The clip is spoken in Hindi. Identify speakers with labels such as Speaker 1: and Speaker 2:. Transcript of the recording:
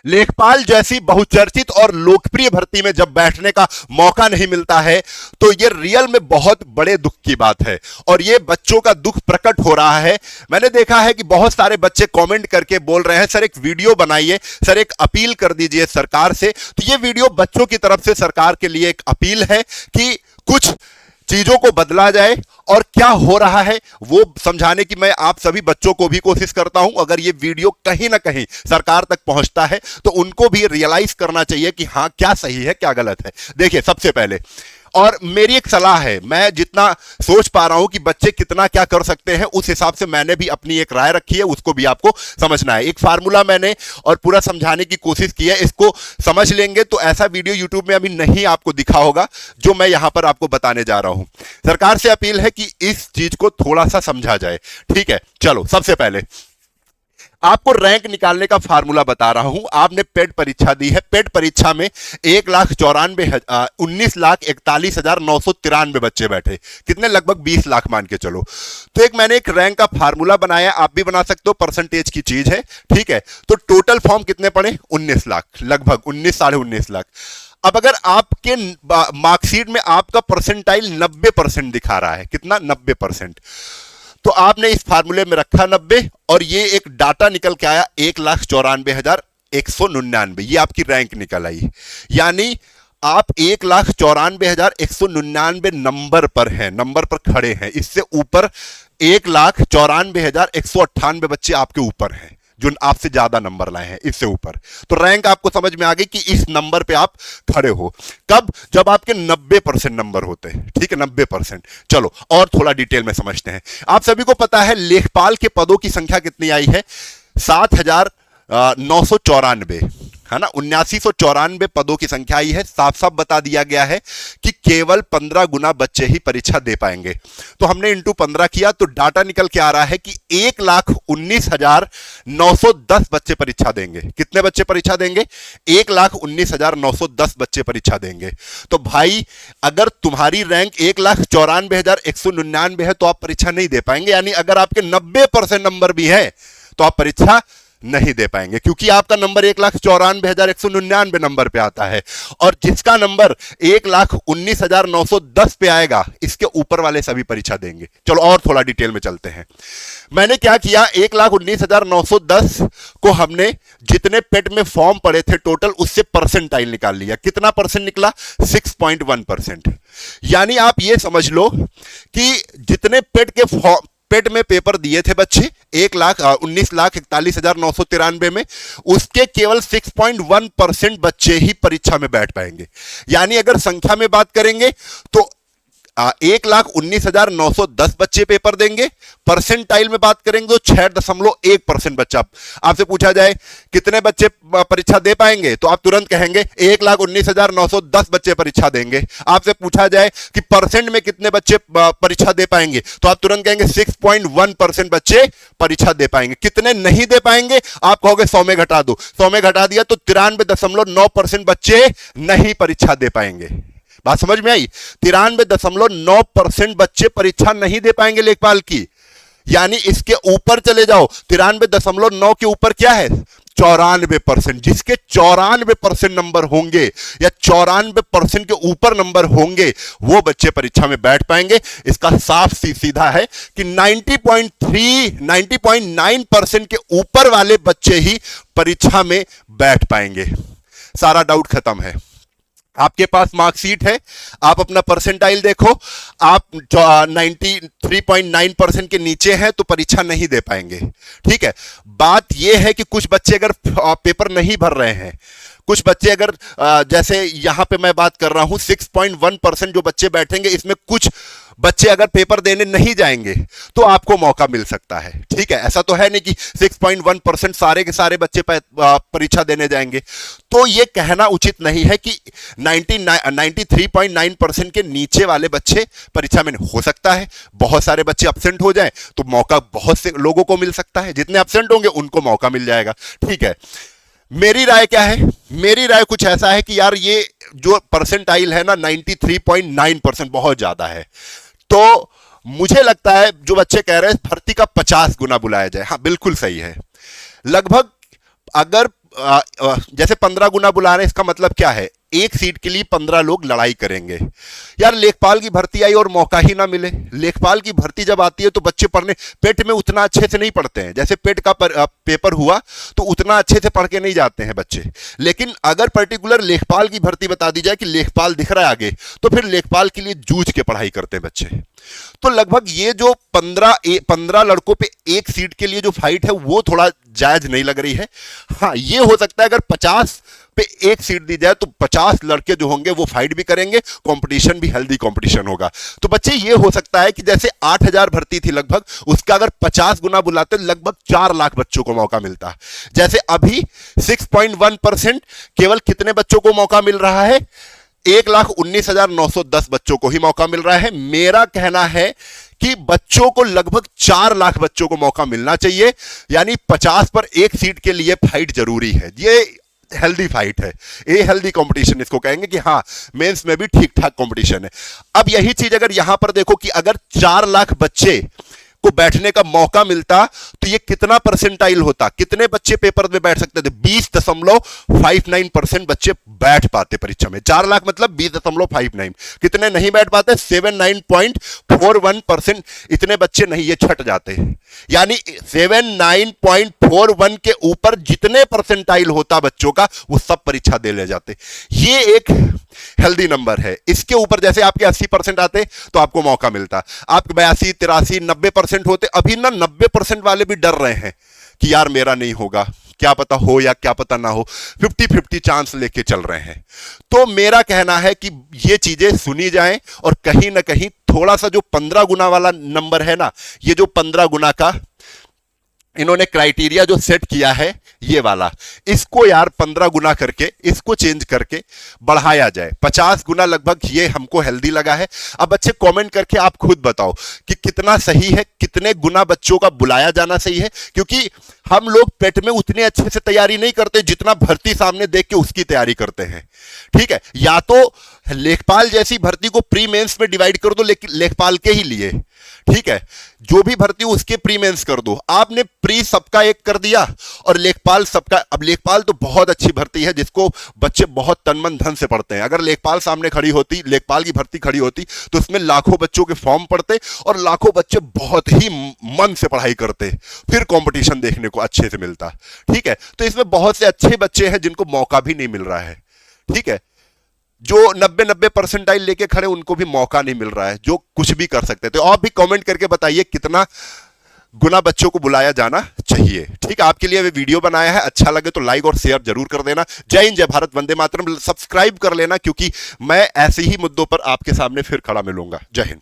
Speaker 1: लेखपाल जैसी बहुचर्चित और लोकप्रिय भर्ती में जब बैठने का मौका नहीं मिलता है तो ये रियल में बहुत बड़े दुख की बात है और ये बच्चों का दुख प्रकट हो रहा है। मैंने देखा है कि बहुत सारे बच्चे कमेंट करके बोल रहे हैं सर एक वीडियो बनाइए, सर एक अपील कर दीजिए सरकार से। तो ये वीडियो बच्चों की तरफ से सरकार के लिए एक अपील है कि कुछ चीजों को बदला जाए और क्या हो रहा है वो समझाने की मैं आप सभी बच्चों को भी कोशिश करता हूं। अगर ये वीडियो कहीं ना कहीं सरकार तक पहुंचता है तो उनको भी रियलाइज करना चाहिए कि हां क्या सही है क्या गलत है। देखिए सबसे पहले और मेरी एक सलाह है, मैं जितना सोच पा रहा हूं कि बच्चे कितना क्या कर सकते हैं उस हिसाब से मैंने भी अपनी एक राय रखी है, उसको भी आपको समझना है। एक फार्मूला मैंने और पूरा समझाने की कोशिश की है, इसको समझ लेंगे तो ऐसा वीडियो यूट्यूब में अभी नहीं आपको दिखा होगा जो मैं यहां पर आपको बताने जा रहा हूं। सरकार से अपील है कि इस चीज को थोड़ा सा समझा जाए। ठीक है, चलो सबसे पहले आपको रैंक निकालने का फार्मूला बता रहा हूं। आपने पेड परीक्षा दी है, पेड परीक्षा में 19,41,993 बच्चे बैठे, कितने लगभग 20 लाख मान के चलो। तो एक मैंने एक रैंक का फार्मूला बनाया, आप भी बना सकते हो, परसेंटेज की चीज है। ठीक है, तो टोटल फॉर्म कितने पड़े 19 लाख, लगभग 19 साढ़े 19 लाख। अब अगर आपके मार्कशीट में आपका परसेंटाइल 90% दिखा रहा है, कितना 90%, तो आपने इस फार्मूले में रखा 90 और ये एक डाटा निकल के आया 1,94,199, ये आपकी रैंक निकल आई। यानी आप 1,94,199 नंबर पर हैं, नंबर पर खड़े हैं। इससे ऊपर 1,94,198 बच्चे आपके ऊपर हैं जो आपसे ज्यादा नंबर लाए हैं, इससे ऊपर। तो रैंक आपको समझ में आ गई कि इस नंबर पे आप खड़े हो। कब? जब आपके 90% नंबर होते हैं। ठीक है, 90%। चलो और थोड़ा डिटेल में समझते हैं। आप सभी को पता है लेखपाल के पदों की संख्या कितनी आई है? 7,994, है ना, 7994 पदों की संख्या आई है। साफ साफ बता दिया गया है कि केवल 15 गुना बच्चे ही परीक्षा दे पाएंगे। तो हमने इंटू 15 किया तो डाटा निकल के आ रहा है कि 1,19,910 बच्चे परीक्षा देंगे। कितने बच्चे परीक्षा देंगे? 1,19,910 बच्चे परीक्षा देंगे। तो भाई अगर तुम्हारी रैंक 1,94,199 है तो आप परीक्षा नहीं दे पाएंगे। यानी अगर आपके 90% नंबर भी है तो आप परीक्षा नहीं दे पाएंगे, क्योंकि आपका नंबर 1,94,199 नंबर पे आता है और जिसका नंबर 1,19,910 पे आएगा इसके ऊपर वाले सभी परीक्षा देंगे। चलो और थोड़ा डिटेल में चलते हैं। मैंने क्या किया, 1,19,910 को हमने जितने पेट में फॉर्म पड़े थे टोटल उससे परसेंटाइल निकाल लिया। कितना परसेंट निकला? 6.1%। यानी आप ये समझ लो कि जितने पेट में पेपर दिए थे बच्चे 19,41,993 में, उसके केवल 6.1% बच्चे ही परीक्षा में बैठ पाएंगे। यानी अगर संख्या में बात करेंगे तो 1,19,910 बच्चे पेपर देंगे। परसेंटाइल में बात करेंगे तो 6.1% बच्चा। आपसे पूछा जाए कितने बच्चे परीक्षा दे पाएंगे तो आप तुरंत कहेंगे 1,19,910 बच्चे परीक्षा देंगे। आपसे पूछा जाए कि परसेंट में कितने बच्चे परीक्षा दे पाएंगे तो आप तुरंत कहेंगे 6.1% बच्चे परीक्षा दे पाएंगे। कितने नहीं दे पाएंगे? आप कहोगे 100 में घटा दो। 100 में घटा दिया तो 93.9% बच्चे नहीं परीक्षा दे पाएंगे। बात समझ में आई? 93.9% बच्चे परीक्षा नहीं दे पाएंगे लेखपाल की। यानी इसके ऊपर चले जाओ, 93.9 के ऊपर क्या है? 94%। जिसके 94% नंबर होंगे या 94% के ऊपर नंबर होंगे वो बच्चे परीक्षा में बैठ पाएंगे। इसका साफ सीधा है कि 90.9% के ऊपर वाले बच्चे ही परीक्षा में बैठ पाएंगे। सारा डाउट खत्म है। आपके पास मार्कशीट है, आप अपना परसेंटाइल देखो, आप 93.9% के नीचे हैं तो परीक्षा नहीं दे पाएंगे। ठीक है, बात यह है कि कुछ बच्चे अगर पेपर नहीं भर रहे हैं, कुछ बच्चे अगर जैसे यहां पे मैं बात कर रहा हूं 6.1% जो बच्चे बैठेंगे, इसमें कुछ बच्चे अगर पेपर देने नहीं जाएंगे तो आपको मौका मिल सकता है। ठीक है, ऐसा तो है नहीं कि 6.1% सारे के सारे बच्चे परीक्षा देने जाएंगे। तो यह कहना उचित नहीं है कि 93.9% के नीचे वाले बच्चे परीक्षा में हो सकता है। बहुत सारे बच्चे एब्सेंट हो जाएं तो मौका बहुत से लोगों को मिल सकता है। जितने एब्सेंट होंगे उनको मौका मिल जाएगा। ठीक है, मेरी राय क्या है? मेरी राय कुछ ऐसा है कि यार ये जो परसेंटाइल है ना 93.9% बहुत ज्यादा है। तो मुझे लगता है जो बच्चे कह रहे हैं भर्ती का 50 गुना बुलाया जाए। हाँ बिल्कुल सही है। लगभग अगर जैसे 15 गुना बुला रहे हैं, इसका मतलब क्या है? एक सीट के लिए 15 लोग लड़ाई करेंगे। यार लेखपाल की भर्ती आई और मौका ही ना मिले। लेखपाल की भर्ती जब आती है तो बच्चे पढ़ने पेट में उतना अच्छे से नहीं पढ़ते हैं। जैसे पेट का पेपर हुआ तो उतना अच्छे से पढ़ के नहीं जाते हैं बच्चे। लेकिन अगर पर्टिकुलर लेखपाल की भर्ती बता दी जाए कि लेखपाल दिख रहा है आगे, तो फिर लेखपाल के लिए जूझ के पढ़ाई करते हैं बच्चे। तो लगभग ये जो 15 लड़कों पे एक सीट के लिए जो फाइट है वो थोड़ा जायज नहीं लग रही है। हाँ, ये हो सकता है अगर 50 पे एक सीट दी जाए तो 50 लड़के जो होंगे वो फाइट भी करेंगे, कंपटीशन भी हेल्दी कंपटीशन होगा। तो बच्चे ये हो सकता है कि जैसे 8000 भर्ती थी लगभग, उसका अगर 50 गुना बुलाते लगभग 4 लाख बच्चों को मौका मिलता। जैसे अभी 6.1% केवल कितने बच्चों को मौका मिल रहा है? 1,19,910 बच्चों को ही मौका मिल रहा है। मेरा कहना है कि बच्चों को लगभग 4 लाख बच्चों को मौका मिलना चाहिए, यानी 50 पर एक सीट के लिए फाइट जरूरी है। ये हेल्दी फाइट है, ये हेल्दी कंपटीशन इसको कहेंगे कि हाँ मेंस में भी ठीक ठाक कंपटीशन है। अब यही चीज अगर यहां पर देखो कि अगर 4 लाख बच्चे को बैठने का मौका मिलता तो ये कितना परसेंटाइल होता? कितने बच्चे पेपर में बैठ सकते थे? 20.59% बच्चे बैठ पाते परीक्षा में। 4 लाख मतलब 20.59। कितने नहीं बैठ पाते? 79.41%। इतने बच्चे नहीं, ये छट जाते। यानी 79.41 के ऊपर जितने परसेंटाइल होता बच्चों का वो सब परीक्षा दे ले जाते। ये एक हेल्दी नंबर है। इसके ऊपर जैसे आपके 80% आते तो आपको मौका मिलता। आपके 82, 83, 90% होते। अभी ना 90% वाले भी डर रहे हैं कि यार मेरा नहीं होगा, क्या पता हो या क्या पता ना हो। 50-50 चांस लेके चल रहे हैं। तो मेरा कहना है कि ये चीजें सुनी जाएं और कहीं ना कहीं थोड़ा सा जो 15 गुना वाला नंबर है ना, ये जो 15 गुना का इन्होंने क्राइटेरिया जो सेट किया है ये वाला, इसको यार 15 गुना करके इसको चेंज करके बढ़ाया जाए 50 गुना लगभग। ये हमको हेल्दी लगा है। अब बच्चे कमेंट करके आप खुद बताओ कि कितना सही है, कितने गुना बच्चों का बुलाया जाना सही है। क्योंकि हम लोग पेट में उतने अच्छे से तैयारी नहीं करते जितना भर्ती सामने देख के उसकी तैयारी करते हैं। ठीक है, या तो लेखपाल जैसी भर्ती को प्री मेंस में डिवाइड कर दो लेखपाल के ही लिए। ठीक है, जो भी भर्ती उसके प्री मेंस कर दो। आपने प्री सबका एक कर दिया और लेखपाल सबका। अब लेखपाल तो बहुत अच्छी भर्ती है जिसको बच्चे बहुत तन मन धन से पढ़ते हैं। अगर लेखपाल सामने खड़ी होती, लेखपाल की भर्ती खड़ी होती तो उसमें लाखों बच्चों के फॉर्म पड़ते और लाखों बच्चे बहुत ही मन से पढ़ाई करते, फिर कंपटीशन देखने को अच्छे से मिलता। ठीक है, तो इसमें बहुत से अच्छे बच्चे हैं जिनको मौका भी नहीं मिल रहा है। ठीक है, जो 90 परसेंटाइल लेके खड़े उनको भी मौका नहीं मिल रहा है, जो कुछ भी कर सकते थे। आप भी कमेंट करके बताइए कितना गुना बच्चों को बुलाया जाना चाहिए। ठीक है, आपके लिए वे वीडियो बनाया है, अच्छा लगे तो लाइक और शेयर जरूर कर देना। जय हिंद, जय भारत, वंदे मातरम। सब्सक्राइब कर लेना क्योंकि मैं ऐसे ही मुद्दों पर आपके सामने फिर खड़ा मिलूंगा। जय हिंद।